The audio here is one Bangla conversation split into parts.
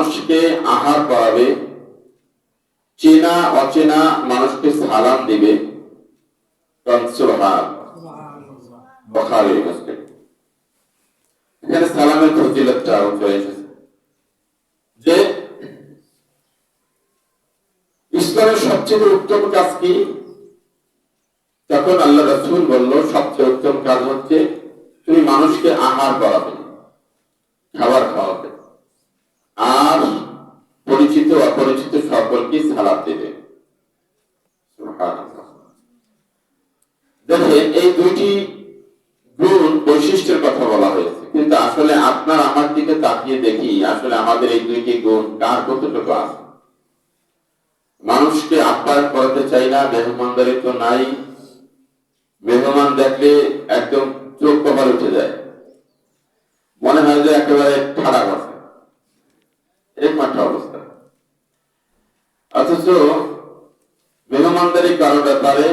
মানুষকে আহার করাবে, চেনা অচেনা মানুষকে সালাম দিবে। এখানে সালামের ফজিলতটা চলে এসেছে যে ইসলামের সবচেয়ে উত্তম কাজ কি? তখন আল্লাহ রাসূল বলল সবচেয়ে উত্তম কাজ হচ্ছে তুমি মানুষকে আহার করাবে, খাবার খাওয়াবে, আর পরিচিত অপরিচিত সকলকে সালাম দেবে। দেখেন এই দুইটি গুণ বৈশিষ্ট্যের কথা বলা হয়েছে, কিন্তু আসলে আপনার আমার দিকে তাকিয়ে দেখি আসলে আমাদের এই দুইটি গুণ কার কতটুকু আছে। মানুষকে আপ্যায়ন করাতে চাই না, মেহমানদারি তো নাই। মেহমান দেখলে একদম চোখ কপাল উঠে যায়, মনে হয় যে একেবারে ঠাড়া কথা, একমাত্র অবস্থা। অথচ মেহমানদারি কারো ব্যাপারে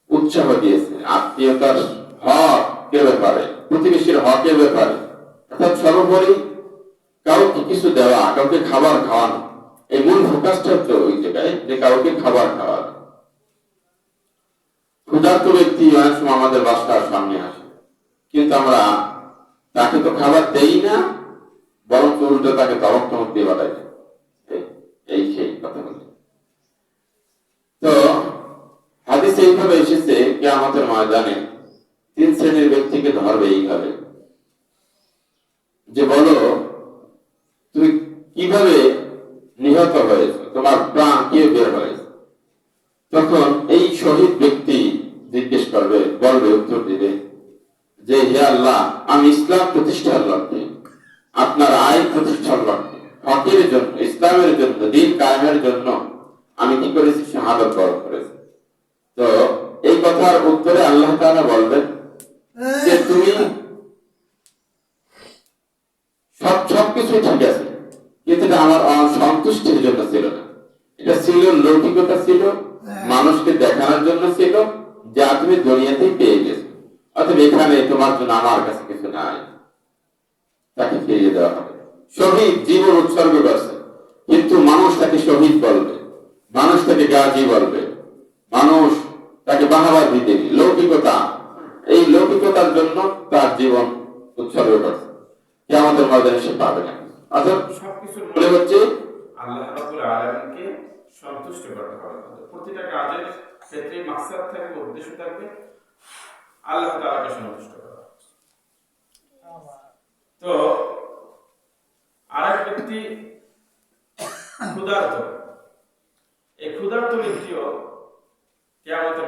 উৎসাহ দিয়েছে, আত্মীয়তার হকের ব্যাপারে, প্রতিবেশীর হকের ব্যাপারে, অর্থাৎ সর্বোপরি কাউকে কিছু দেওয়া, কাউকে খাবার খাওয়ানো। এই মূল ফোকাসটা হচ্ছে ওই জায়গায় যে কাউকে খাবার খাওয়ানো। ক্ষুধার্ত ব্যক্তি অনেক সময় আমাদের বাসার সামনে আসে, কিন্তু আমরা তাকে তো খাবার দেই না, বরং উল্টো তাকে ধমক টমক দিয়ে বাড়াই। এই সেই কথা বলি। তো হাদিসে এইভাবে এসেছে কিয়ামতের ময়দানে তিন শ্রেণীর ব্যক্তিকে ধরবে এইভাবে যে বলো তুমি কিভাবে নিহত হয়েছে, তোমার প্রাণ কে বের হয়েছে? তখন এই শহীদ ব্যক্তি জিজ্ঞেস করবে, বলবে, উত্তর দিবে যে হে আল্লাহ, আমি ইসলাম প্রতিষ্ঠার লক্ষ্যে, আপনার আইন প্রতিষ্ঠার লক্ষ্যে, হকের জন্য, ইসলামের জন্য, দ্বীন কায়েমের জন্য আমি কি করেছি? শাহাদাত বরণ করেছি। তো এই কথার উত্তরে আল্লাহ তাআলা বলবেন যে তুমি সবকিছু ঠিক আছে, কিন্তু এটা আমার সন্তুষ্টির জন্য ছিল না, এটা ছিল লৌকিকতা, ছিল মানুষকে দেখানোর জন্য ছিল, যা তুমি দুনিয়াতেই পেয়ে গেছো। অতএব এখানে তোমার জন্য আমার কাছে কিছু নাই, তাকে ফিরিয়ে দেওয়া হবে। শহীদ জীবন উৎসর্গ করছে, কিন্তু মানুষ তাকে শহীদ বলবে, মানুষ তাকে গাজী বলবে, মানুষ তাকে বাহাবা দিতে, লৌকিকতা, এই লৌকিকতার জন্য তার জীবন উৎসর্গ করছে। কিয়ামতের ময়দানে সে পাবে না। অর্থাৎ সবকিছুর মূলে হচ্ছে আল্লাহ রাব্বুল আলামিনকে সন্তুষ্ট করতে হবে। প্রতিটা কাজের ক্ষেত্রে মাকসাদ থাকবে, উদ্দেশ্য থাকবে আল্লাহ তাআলাকে সন্তুষ্ট করা। তো আরেক ব্যক্তি ক্ষুধার্ত, এই ক্ষুধার্ত ব্যক্তিও কিয়ামতের